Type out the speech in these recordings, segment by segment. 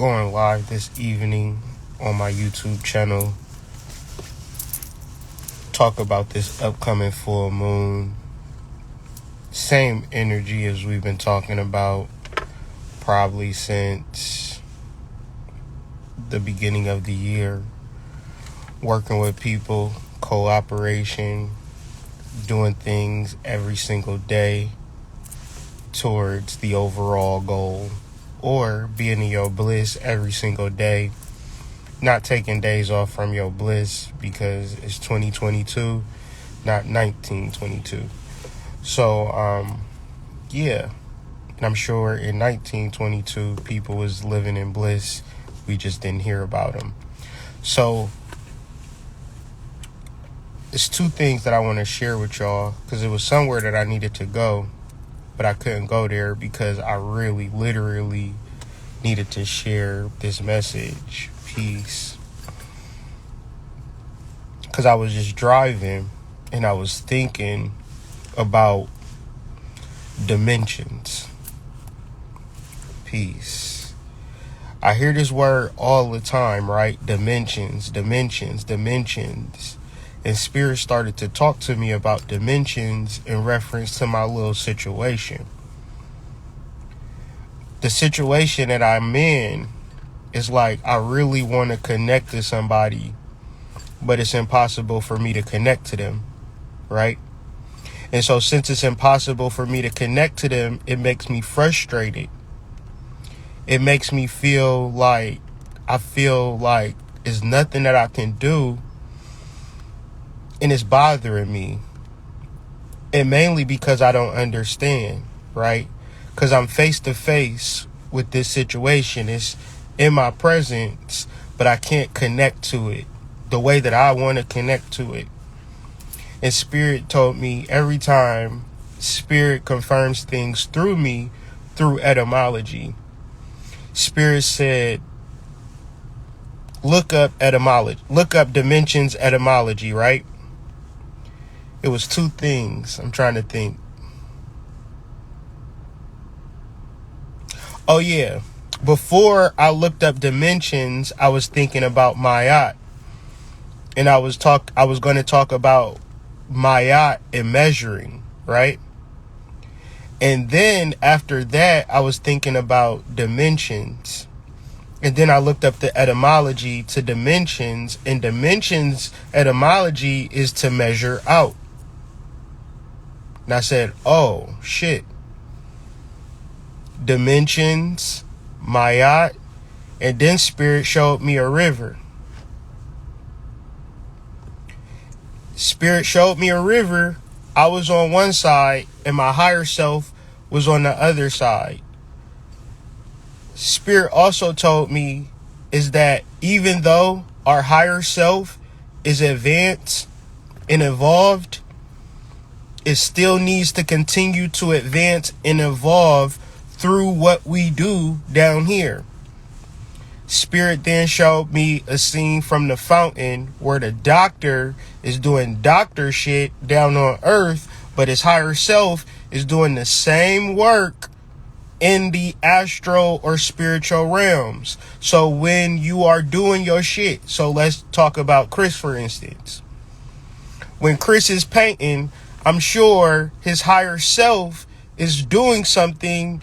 going live this evening on my YouTube channel. Talk about this upcoming full moon. Same energy as we've been talking about probably since the beginning of the year. Working with people, cooperation, doing things every single day towards the overall goal, or being in your bliss every single day, not taking days off from your bliss because it's 2022, not 1922. So, yeah, and I'm sure in 1922 people was living in bliss. We just didn't hear about them. So it's two things that I want to share with y'all, because it was somewhere that I needed to go, but I couldn't go there because I really, literally needed to share this message. Peace. Because I was just driving and I was thinking about dimensions. Peace. I hear this word all the time, right? Dimensions, dimensions, dimensions. And Spirit started to talk to me about dimensions in reference to my little situation. The situation that I'm in is like, I really want to connect to somebody, but it's impossible for me to connect to them, right? And so since it's impossible for me to connect to them, it makes me frustrated. It makes me feel like there's nothing that I can do, and it's bothering me. And mainly because I don't understand, right? Because I'm face to face with this situation. It's in my presence, but I can't connect to it the way that I want to connect to it. And Spirit told me every time Spirit confirms things through me, through etymology. Spirit said, look up etymology, look up dimensions etymology, right? It was two things. I'm trying to think. Oh yeah. Before I looked up dimensions, I was thinking about Ma'at. And I was going to talk about Ma'at and measuring, right? And then after that, I was thinking about dimensions. And then I looked up the etymology to dimensions, and dimensions etymology is to measure out. And I said, oh shit. Dimensions, Ma'at, and then Spirit showed me a river. Spirit showed me a river. I was on one side and my higher self was on the other side. Spirit also told me is that even though our higher self is advanced and evolved, it still needs to continue to advance and evolve through what we do down here. Spirit then showed me a scene from The Fountain where the doctor is doing doctor shit down on earth, but his higher self is doing the same work in the astral or spiritual realms. So when you are doing your shit, so let's talk about Chris, for instance. When Chris is painting, I'm sure his higher self is doing something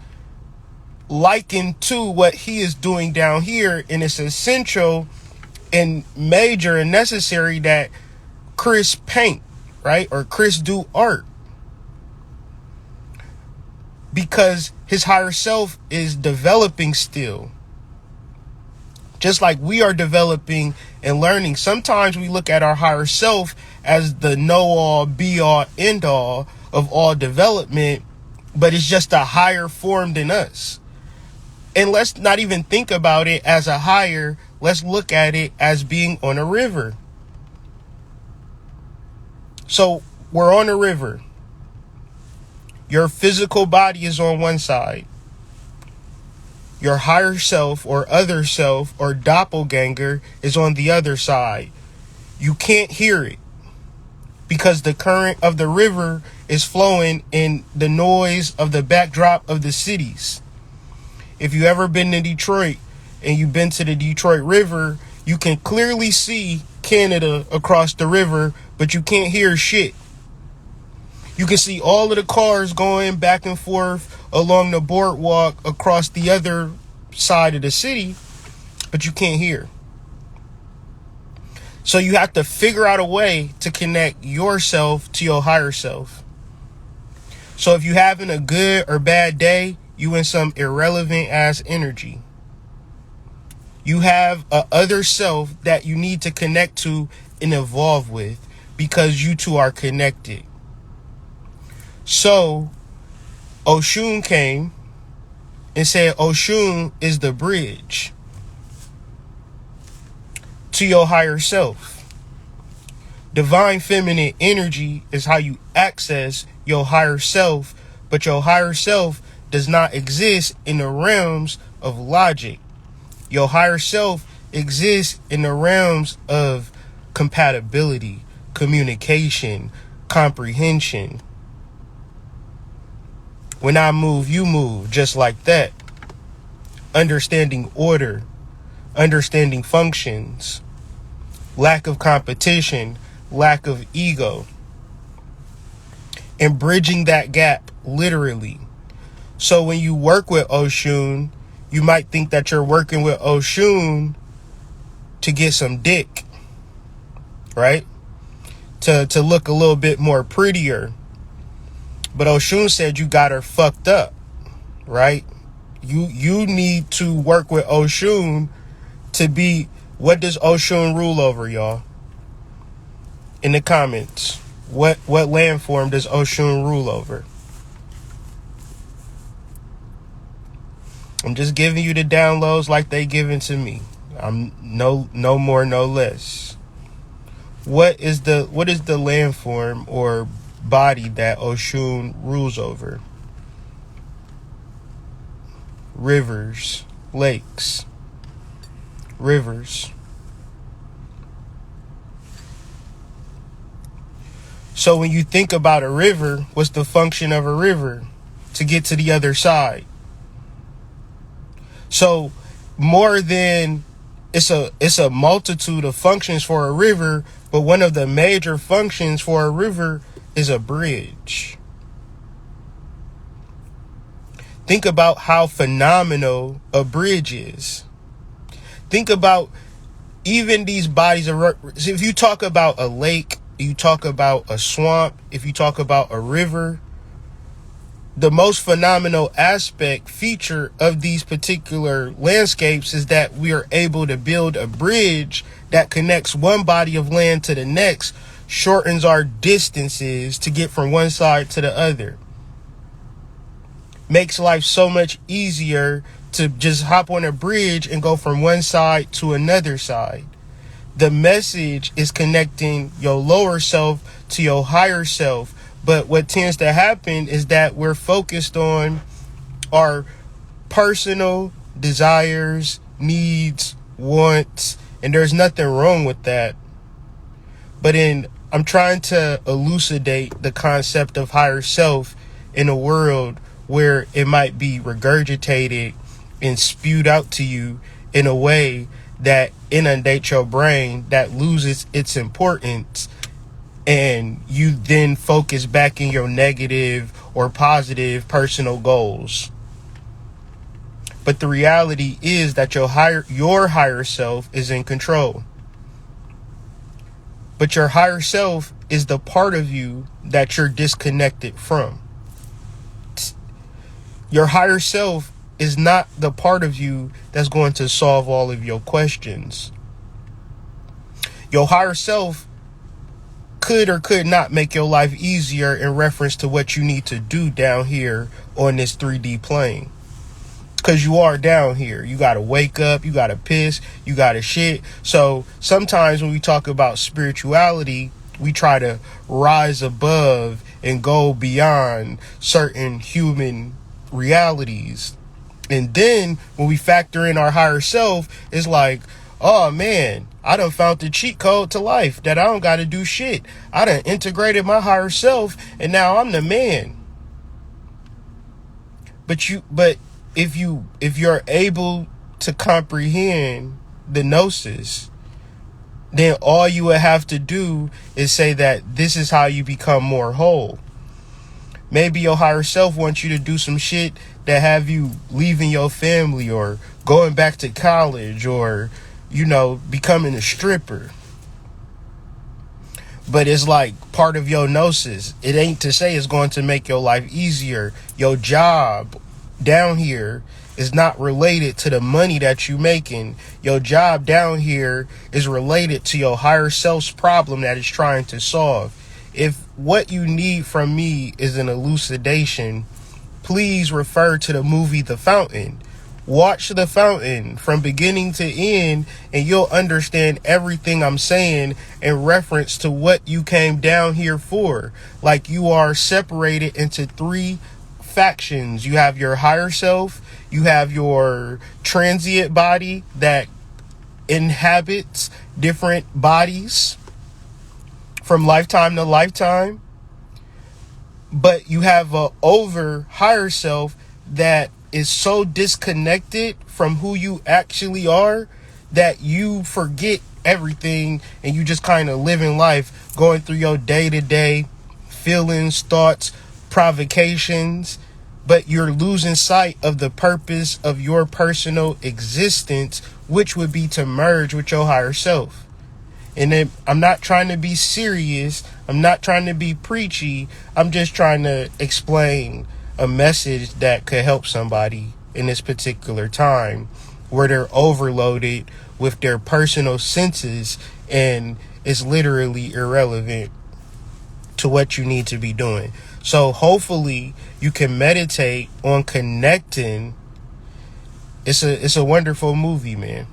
likened to what he is doing down here, and it's essential and major and necessary that Chris paint, right? Or Chris do art, because his higher self is developing still, just like we are developing and learning. Sometimes we look at our higher self as the know-all, be-all, end-all of all development, but it's just a higher form than us. And let's not even think about it as a higher. Let's look at it as being on a river. So we're on a river. Your physical body is on one side. Your higher self or other self or doppelganger is on the other side. You can't hear it because the current of the river is flowing in the noise of the backdrop of the cities. If you ever been to Detroit, and you've been to the Detroit River, you can clearly see Canada across the river, but you can't hear shit. You can see all of the cars going back and forth along the boardwalk across the other side of the city, but you can't hear. So you have to figure out a way to connect yourself to your higher self. So if you're having a good or bad day, you in some irrelevant ass energy. You have a other self that you need to connect to and evolve with, because you two are connected. So Oshun came and said Oshun is the bridge to your higher self. Divine feminine energy is how you access your higher self, but your higher self does not exist in the realms of logic. Your higher self exists in the realms of compatibility, communication, comprehension. When I move, you move, just like that. Understanding order, understanding functions, lack of competition, lack of ego, and bridging that gap literally. So when you work with Oshun, you might think that you're working with Oshun to get some dick, right? To look a little bit more prettier. But Oshun said you got her fucked up, right? You need to work with Oshun to be... What does Oshun rule over, y'all? In the comments, what landform does Oshun rule over? I'm just giving you the downloads like they given to me. I'm no more, no less. What is the landform or body that Oshun rules over? Rivers, lakes, rivers. So when you think about a river, what's the function of a river? To get to the other side. So more than it's a multitude of functions for a river, but one of the major functions for a river is a bridge. Think about how phenomenal a bridge is. Think about even these bodies of... If you talk about a lake, you talk about a swamp, if you talk about a river, the most phenomenal feature of these particular landscapes is that we are able to build a bridge that connects one body of land to the next, shortens our distances to get from one side to the other. Makes life so much easier to just hop on a bridge and go from one side to another side. The message is connecting your lower self to your higher self. But what tends to happen is that we're focused on our personal desires, needs, wants, and there's nothing wrong with that. But I'm trying to elucidate the concept of higher self in a world where it might be regurgitated and spewed out to you in a way that inundates your brain, that loses its importance, and you then focus back in your negative or positive personal goals. But the reality is that your higher self is in control. But your higher self is the part of you that you're disconnected from. Your higher self is not the part of you that's going to solve all of your questions. Your higher self could or could not make your life easier in reference to what you need to do down here on this 3D plane. Because you are down here. You got to wake up, you got to piss, you got to shit. So sometimes when we talk about spirituality, we try to rise above and go beyond certain human realities. And then when we factor in our higher self, it's like, oh man, I done found the cheat code to life that I don't got to do shit. I done integrated my higher self and now I'm the man. But if you're able to comprehend the gnosis, then all you would have to do is say that this is how you become more whole. Maybe your higher self wants you to do some shit that have you leaving your family or going back to college or, becoming a stripper. But it's like part of your gnosis. It ain't to say it's going to make your life easier. Your job down here is not related to the money that you making. Your job down here is related to your higher self's problem that it's trying to solve. If what you need from me is an elucidation, please refer to the movie The Fountain. Watch The Fountain from beginning to end, and you'll understand everything I'm saying in reference to what you came down here for. Like, you are separated into 3 factions. You have your higher self, you have your transient body that inhabits different bodies from lifetime to lifetime, but you have a over higher self that is so disconnected from who you actually are that you forget everything and you just kind of living life, going through your day-to-day feelings, thoughts, provocations, but you're losing sight of the purpose of your personal existence, which would be to merge with your higher self. And then I'm not trying to be serious, I'm not trying to be preachy, I'm just trying to explain a message that could help somebody in this particular time where they're overloaded with their personal senses and it's literally irrelevant to what you need to be doing. So hopefully you can meditate on connecting. It's a wonderful movie, man.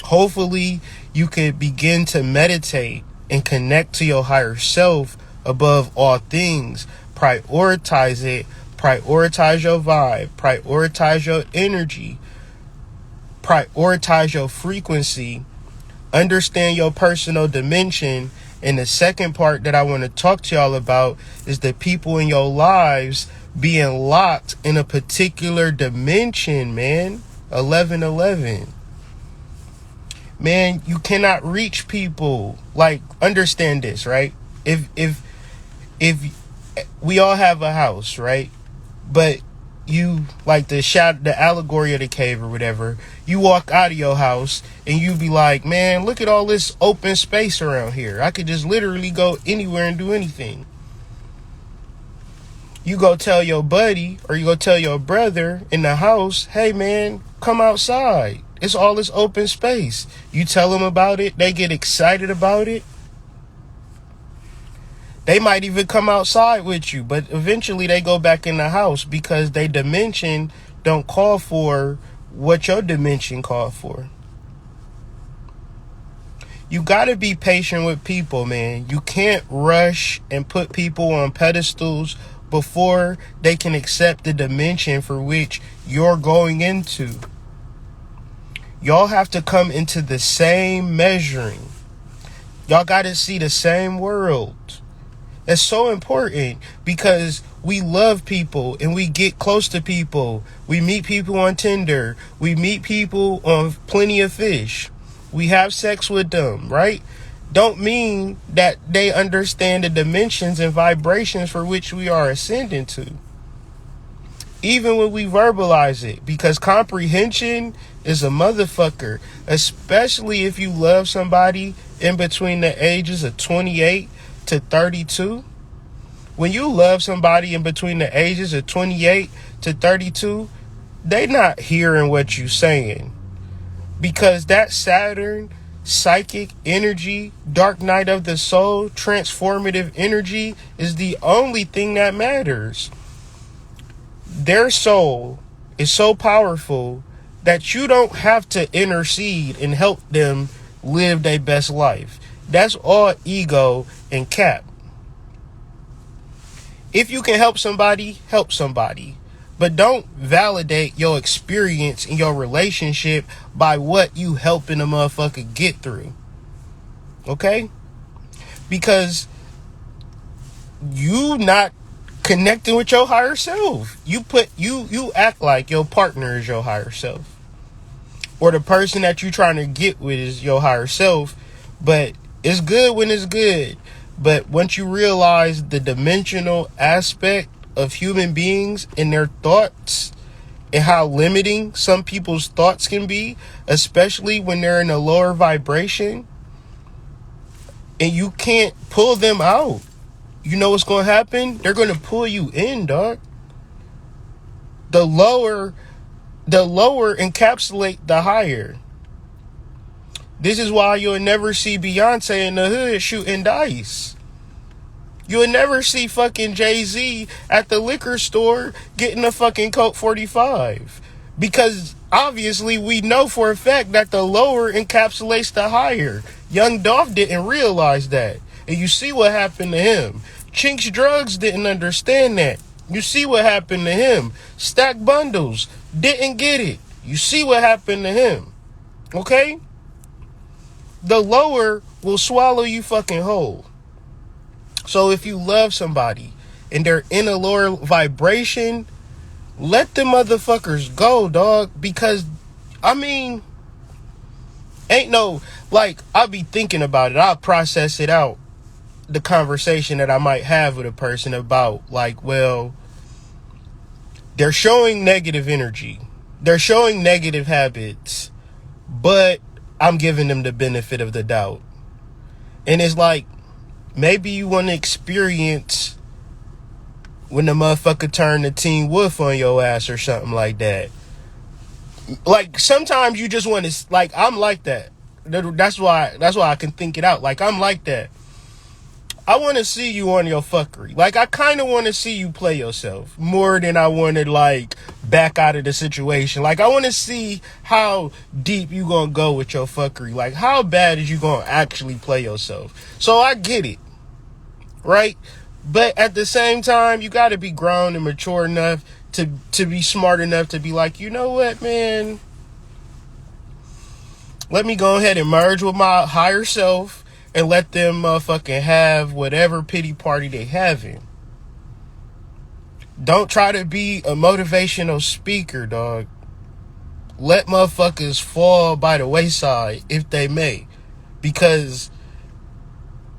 Hopefully you could begin to meditate and connect to your higher self above all things. Prioritize it. Prioritize your vibe. Prioritize your energy. Prioritize your frequency. Understand your personal dimension. And the second part that I want to talk to y'all about is the people in your lives being locked in a particular dimension, man. 1111. Man, you cannot reach people. Like, understand this, right? If we all have a house, right? But you, like the allegory of the cave or whatever, you walk out of your house and you be like, man, look at all this open space around here. I could just literally go anywhere and do anything. You go tell your buddy or you go tell your brother in the house, hey man, come outside. It's all this open space. You tell them about it, they get excited about it. They might even come outside with you, but eventually they go back in the house because their dimension don't call for what your dimension called for. You gotta be patient with people, man. You can't rush and put people on pedestals before they can accept the dimension for which you're going into. Y'all have to come into the same measuring. Y'all gotta see the same world. It's so important because we love people and we get close to people. We meet people on Tinder. We meet people on Plenty of Fish. We have sex with them, right? Don't mean that they understand the dimensions and vibrations for which we are ascending to. Even when we verbalize it, because comprehension is a motherfucker, especially if you love somebody in between the ages of 28 to 32. When you love somebody in between the ages of 28 to 32, they not hearing what you saying. Because that Saturn, psychic energy, dark night of the soul, transformative energy is the only thing that matters. Their soul is so powerful that you don't have to intercede and help them live their best life. That's all ego and cap. If you can help somebody, help somebody. But don't validate your experience in your relationship by what you helping a motherfucker get through. Okay? Because you not connecting with your higher self. You act like your partner is your higher self. or the person that you're trying to get with is your higher self. But it's good when it's good. But once you realize the dimensional aspect of human beings and their thoughts and how limiting some people's thoughts can be, especially when they're in a lower vibration, and you can't pull them out, you know what's going to happen? They're going to pull you in, dog. The lower encapsulate the higher. This is why you'll never see Beyonce in the hood shooting dice. You'll never see fucking Jay-Z at the liquor store getting a fucking Coke 45. Because obviously we know for a fact that the lower encapsulates the higher. Young Dolph didn't realize that. And you see what happened to him. Chinx Drugs didn't understand that. You see what happened to him. Stack Bundles didn't get it. You see what happened to him. Okay? The lower will swallow you fucking whole. So if you love somebody and they're in a lower vibration, let them motherfuckers go, dog. Because, I mean, ain't no, like, I'll be thinking about it. I'll process it out. The conversation that I might have with a person about, like, well, they're showing negative energy. They're showing negative habits. But I'm giving them the benefit of the doubt. And it's like, maybe you want to experience when the motherfucker turned the Teen Wolf on your ass or something like that. Like, sometimes you just want to, like, I'm like that. That's why I can think it out. Like, I'm like that. I want to see you on your fuckery. Like, I kind of want to see you play yourself more than I want to, like, back out of the situation. Like, I want to see how deep you gonna go with your fuckery. Like, how bad is you gonna actually play yourself? So I get it, right? But at the same time, you got to be grown and mature enough to be smart enough to be like, you know what, man? Let me go ahead and merge with my higher self and let them motherfucking have whatever pity party they having. Don't try to be a motivational speaker, dog. Let motherfuckers fall by the wayside if they may. Because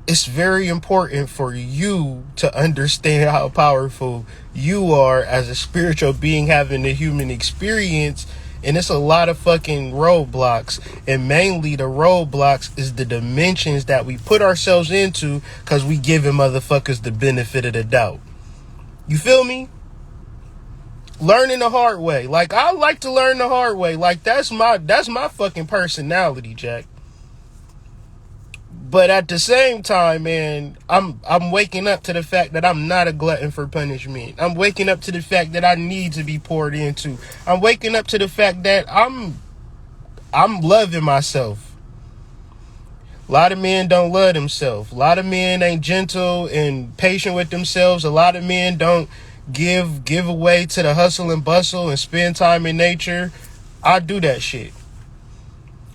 it's very important for you to understand how powerful you are as a spiritual being having a human experience. And it's a lot of fucking roadblocks. And mainly the roadblocks is the dimensions that we put ourselves into because we giving motherfuckers the benefit of the doubt. You feel me? Learning the hard way. Like, I like to learn the hard way. Like, that's my fucking personality, Jack. But at the same time, man, I'm waking up to the fact that I'm not a glutton for punishment. I'm waking up to the fact that I need to be poured into. I'm waking up to the fact that I'm loving myself. A lot of men don't love themselves. A lot of men ain't gentle and patient with themselves. A lot of men don't give away to the hustle and bustle and spend time in nature. I do that shit.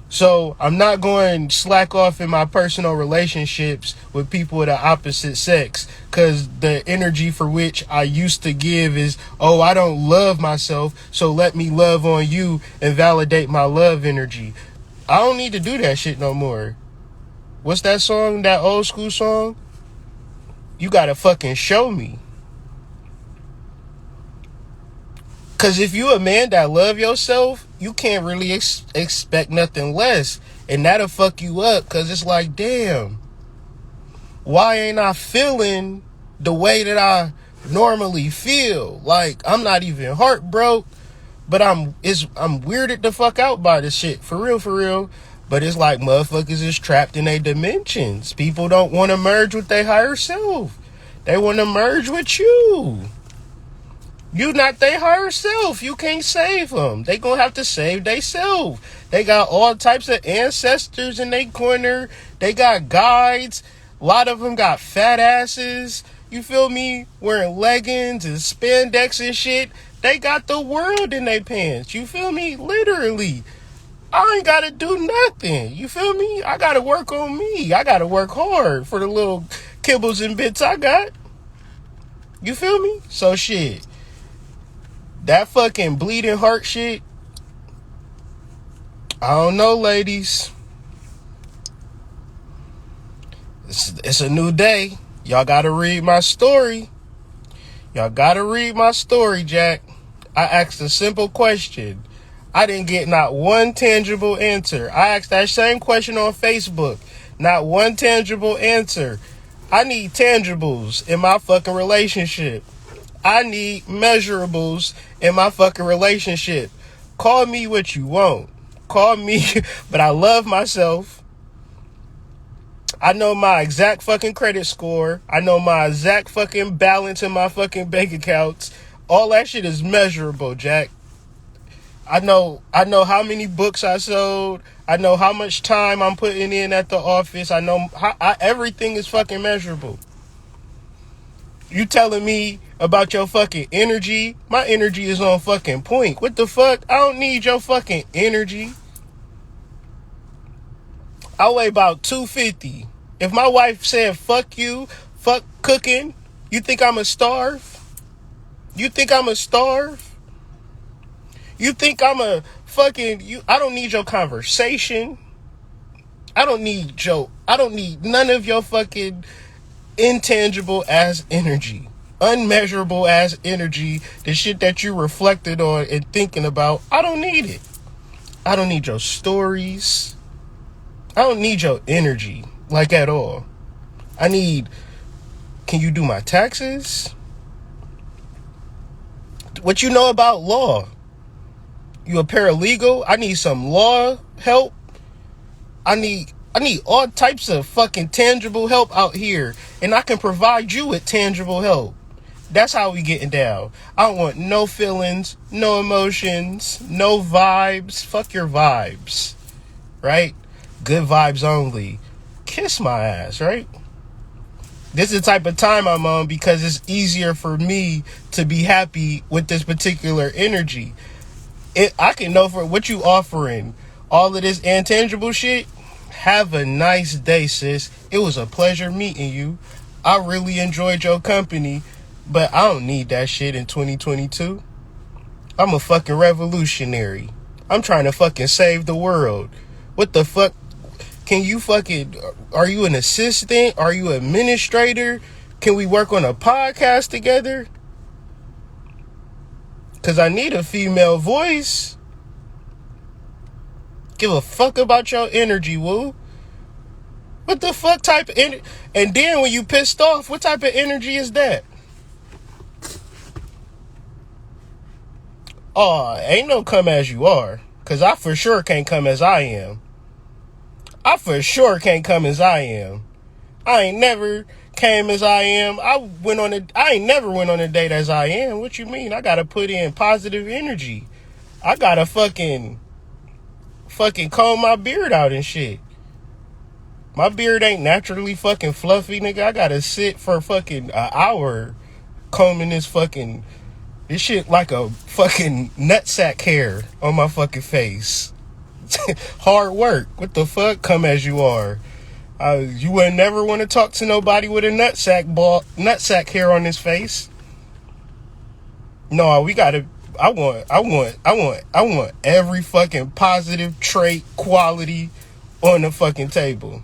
So I'm not going to slack off in my personal relationships with people of the opposite sex because the energy for which I used to give is, oh, I don't love myself, so let me love on you and validate my love energy. I don't need to do that shit no more. What's that song, that old school song? You gotta fucking show me. Because if you a man that love yourself, you can't really expect nothing less. And that'll fuck you up because it's like, damn, why ain't I feeling the way that I normally feel? Like, I'm not even heartbroken, but I'm weirded the fuck out by this shit. For real. But it's like motherfuckers is trapped in their dimensions. People don't want to merge with their higher self. They want to merge with you. You not their higher self. You can't save them. They gonna have to save theyself. They got all types of ancestors in their corner. They got guides. A lot of them got fat asses. You feel me? Wearing leggings and spandex and shit. They got the world in their pants. You feel me? Literally. I ain't gotta do nothing. You feel me? I gotta work on me. I gotta work hard for the little kibbles and bits I got. You feel me? So shit. That fucking bleeding heart shit, I don't know, ladies. It's a new day. Y'all gotta read my story. Y'all gotta read my story, Jack. I asked a simple question. I didn't get not one tangible answer. I asked that same question on Facebook. Not one tangible answer. I need tangibles in my fucking relationship. I need measurables in my fucking relationship. Call me what you want. Call me, but I love myself. I know my exact fucking credit score. I know my exact fucking balance in my fucking bank accounts. All that shit is measurable, Jack. I know how many books I sold. I know how much time I'm putting in at the office. I know everything is fucking measurable. You telling me about your fucking energy? My energy is on fucking point. What the fuck? I don't need your fucking energy. I weigh about 250. If my wife said fuck you, fuck cooking, you think I'ma starve? You think I'ma starve? You think I'm a fucking I don't need your conversation. I don't need none of your fucking intangible ass energy. Unmeasurable ass energy. The shit that you reflected on and thinking about. I don't need it. I don't need your stories. I don't need your energy. Like at all. I need, can you do my taxes? What you know about law? You a paralegal? I need some law help. I need all types of fucking tangible help out here. And I can provide you with tangible help. That's how we getting down. I don't want no feelings, no emotions, no vibes. Fuck your vibes. Right? Good vibes only. Kiss my ass, right? This is the type of time I'm on because it's easier for me to be happy with this particular energy. I can know for what you offering. All of this intangible shit. Have a nice day, sis. It was a pleasure meeting you. I really enjoyed your company, but I don't need that shit in 2022. I'm a fucking revolutionary. I'm trying to fucking save the world. What the fuck? Can you fucking, are you an assistant? Are you an administrator? Can we work on a podcast together? Because I need a female voice. Give a fuck about your energy, woo. What the fuck type of energy? And then when you pissed off, what type of energy is that? Oh, ain't no come as you are. Because I for sure can't come as I am. I for sure can't come as I am. I ain't never came as I am. I ain't never went on a date as I am. What you mean? I gotta put in positive energy. I gotta fucking comb my beard out and shit. My beard ain't naturally fucking fluffy, nigga. I gotta sit for fucking an hour combing this shit like a fucking nutsack hair on my fucking face. Hard work. What the fuck? Come as you are. You would never want to talk to nobody with a nutsack hair on his face. No, we gotta. I want every fucking positive trait, quality on the fucking table.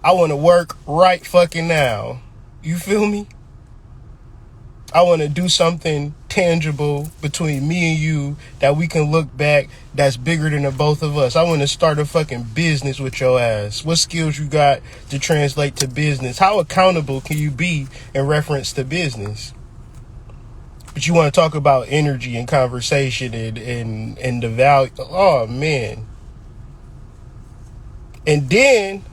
I want to work right fucking now. You feel me? I want to do something tangible between me and you that we can look back that's bigger than the both of us. I want to start a fucking business with your ass. What skills you got to translate to business? How accountable can you be in reference to business? But you want to talk about energy and conversation and the value. Oh, man. And then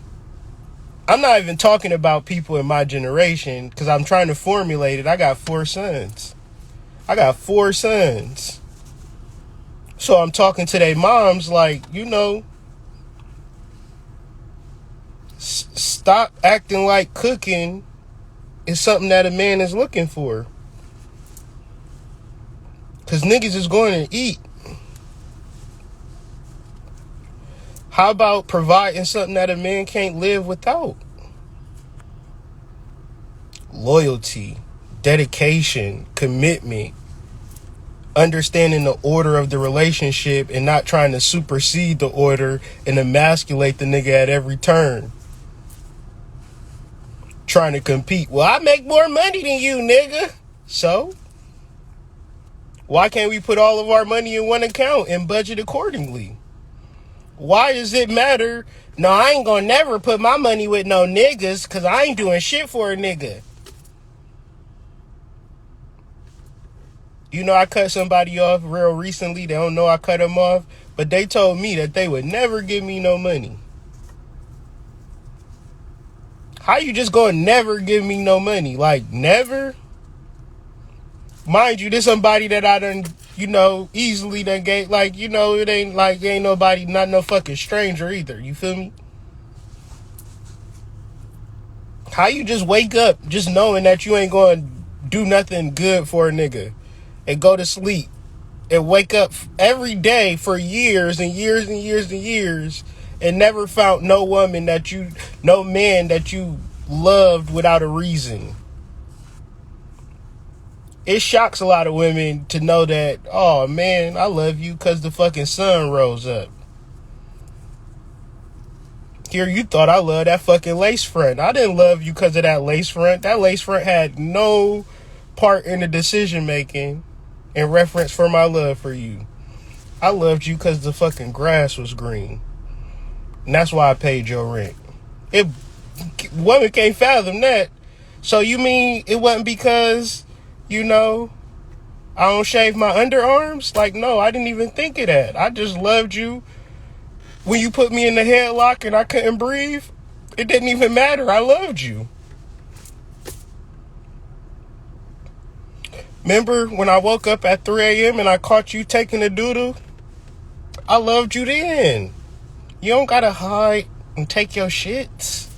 I'm not even talking about people in my generation because I'm trying to formulate it. I got 4 sons. So I'm talking to their moms like, stop acting like cooking is something that a man is looking for. Because niggas is going to eat. How about providing something that a man can't live without? Loyalty, dedication, commitment, understanding the order of the relationship and not trying to supersede the order and emasculate the nigga at every turn. Trying to compete. Well, I make more money than you, nigga. So, why can't we put all of our money in one account and budget accordingly? Why does it matter? No, I ain't gonna never put my money with no niggas because I ain't doing shit for a nigga. You know, I cut somebody off real recently. They don't know I cut them off, but they told me that they would never give me no money. How you just gonna never give me no money? Like, never? Mind you, this somebody that I done, easily done gave, like, it ain't like, ain't nobody, not no fucking stranger either. You feel me? How you just wake up just knowing that you ain't gonna do nothing good for a nigga and go to sleep and wake up every day for years and years and years and years and never found no woman no man that you loved without a reason? It shocks a lot of women to know that, oh man, I love you because the fucking sun rose up. Here you thought I loved that fucking lace front. I didn't love you because of that lace front. That lace front had no part in the decision making in reference for my love for you. I loved you because the fucking grass was green. And that's why I paid your rent. Women can't fathom that. So you mean it wasn't because, I don't shave my underarms? Like, no, I didn't even think of that. I just loved you. When you put me in the headlock and I couldn't breathe, it didn't even matter. I loved you. Remember when I woke up at 3 a.m. and I caught you taking a doodle? I loved you then. You don't gotta hide and take your shits.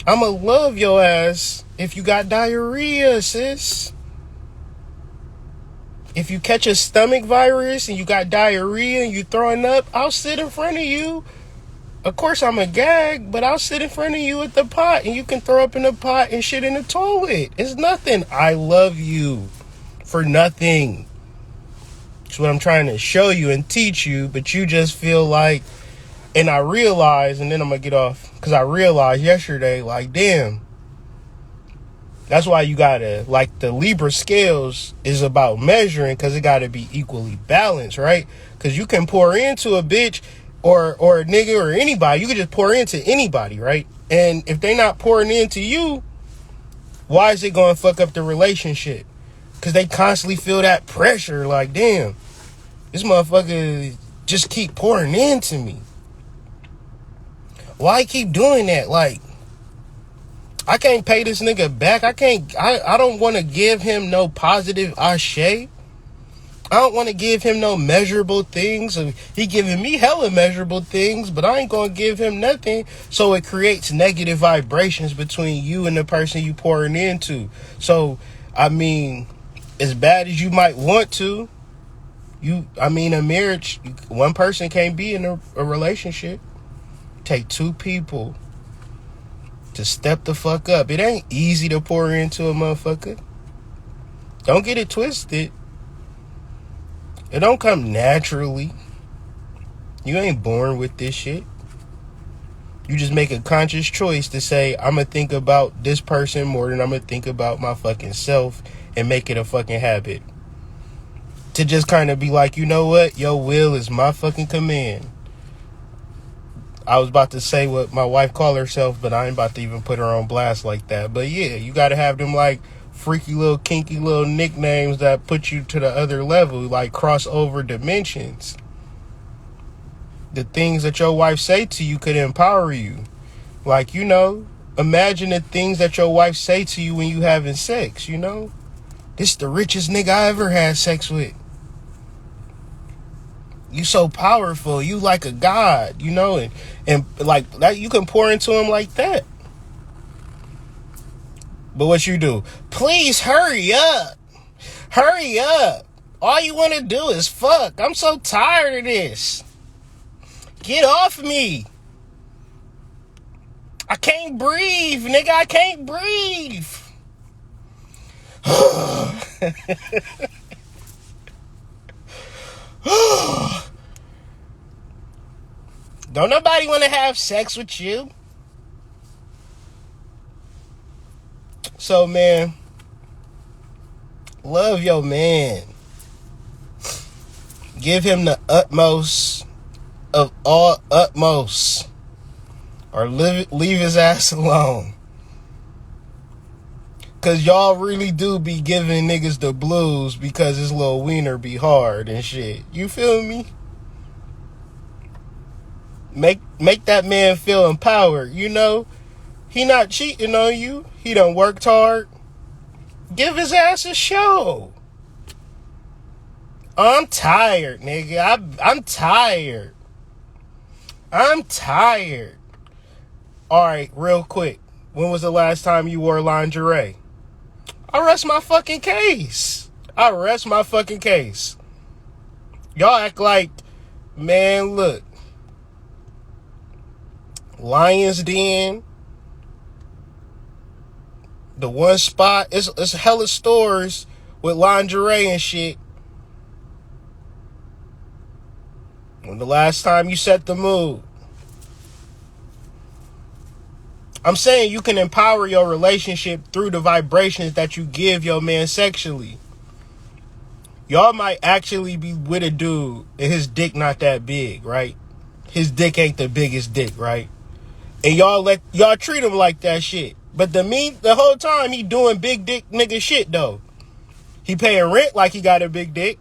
I'ma love your ass if you got diarrhea, sis. If you catch a stomach virus and you got diarrhea and you throwing up, I'll sit in front of you. Of course, I'm a gag, but I'll sit in front of you at the pot and you can throw up in the pot and shit in the toilet. It's nothing. I love you for nothing. That's what I'm trying to show you and teach you, but you just feel like, and I realized, and then I'm going to get off, because I realized yesterday, like, damn. That's why you gotta, like, the Libra scales is about measuring, because it gotta be equally balanced, right? Because you can pour into a bitch or a nigga or anybody. You can just pour into anybody, right? And if they not pouring into you, why is it gonna fuck up the relationship? Because they constantly feel that pressure, like, damn, this motherfucker just keep pouring into me. Why keep doing that? Like, I can't pay this nigga back. I don't want to give him no positive ashe. I don't want to give him no measurable things. He giving me hella measurable things, but I ain't going to give him nothing. So it creates negative vibrations between you and the person you pouring into. So, I mean, as bad as you might want to, a marriage, one person can't be in a relationship. Take two people to step the fuck up. It ain't easy to pour into a motherfucker. Don't get it twisted. It don't come naturally. You ain't born with this shit. You just make a conscious choice to say, I'm gonna think about this person more than I'm gonna think about my fucking self, and make it a fucking habit. To just kind of be like, you know what? Your will is my fucking command. I was about to say what my wife call herself, but I ain't about to even put her on blast like that. But yeah, you got to have them like freaky little kinky little nicknames that put you to the other level, like crossover dimensions. The things that your wife say to you could empower you. Like, imagine the things that your wife say to you when you having sex, This the richest nigga I ever had sex with. You so powerful. You like a god, and like that, you can pour into him like that. But what you do? Please hurry up. Hurry up. All you want to do is fuck. I'm so tired of this. Get off me. I can't breathe, nigga. I can't breathe. Don't nobody want to have sex with you. So, man, love your man. Give him the utmost of all utmost. Or leave his ass alone. Cause y'all really do be giving niggas the blues because his little wiener be hard and shit. You feel me? Make that man feel empowered, you know? He not cheating on you. He done worked hard. Give his ass a show. I'm tired, nigga. I'm tired. I'm tired. Alright, real quick. When was the last time you wore lingerie? I rest my fucking case. Y'all act like, man, look. Lion's Den. The one spot. It's hella stores with lingerie and shit. When the last time you set the mood? I'm saying you can empower your relationship through the vibrations that you give your man sexually. Y'all might actually be with a dude and his dick not that big, right? His dick ain't the biggest dick, right? And y'all treat him like that shit. But the whole time he doing big dick nigga shit though. He paying rent like he got a big dick.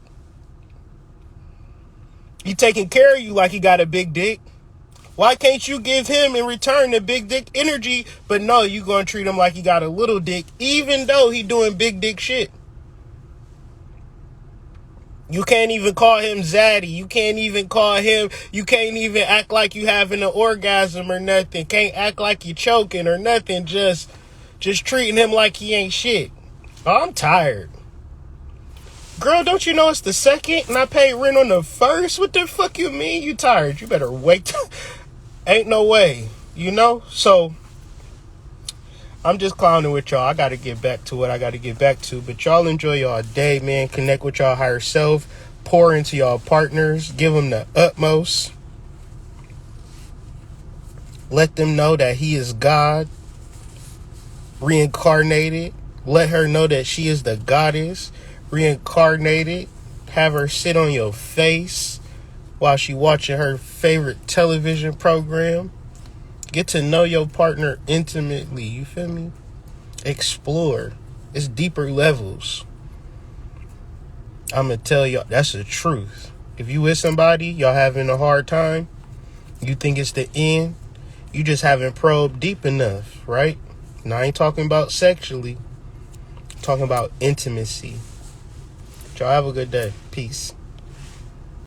He taking care of you like he got a big dick. Why can't you give him in return the big dick energy? But no, you gonna treat him like he got a little dick, even though he doing big dick shit. You can't even call him zaddy. You can't even act like you having an orgasm or nothing. Can't act like you choking or nothing. Just treating him like he ain't shit. Oh, I'm tired. Girl, don't you know it's the second and I paid rent on the first? What the fuck you mean you tired? You better wait. Ain't no way, you know? So, I'm just clowning with y'all. I got to get back to what I got to get back to. But y'all enjoy y'all day, man. Connect with y'all higher self. Pour into y'all partners. Give them the utmost. Let them know that he is God. Reincarnated. Let her know that she is the goddess. Reincarnated. Have her sit on your face while she watching her favorite television program. Get to know your partner intimately. You feel me? Explore. It's deeper levels. I'm going to tell y'all, that's the truth. If you with somebody, y'all having a hard time, you think it's the end, you just haven't probed deep enough, right? Now, I ain't talking about sexually. I'm talking about intimacy. Y'all have a good day. Peace.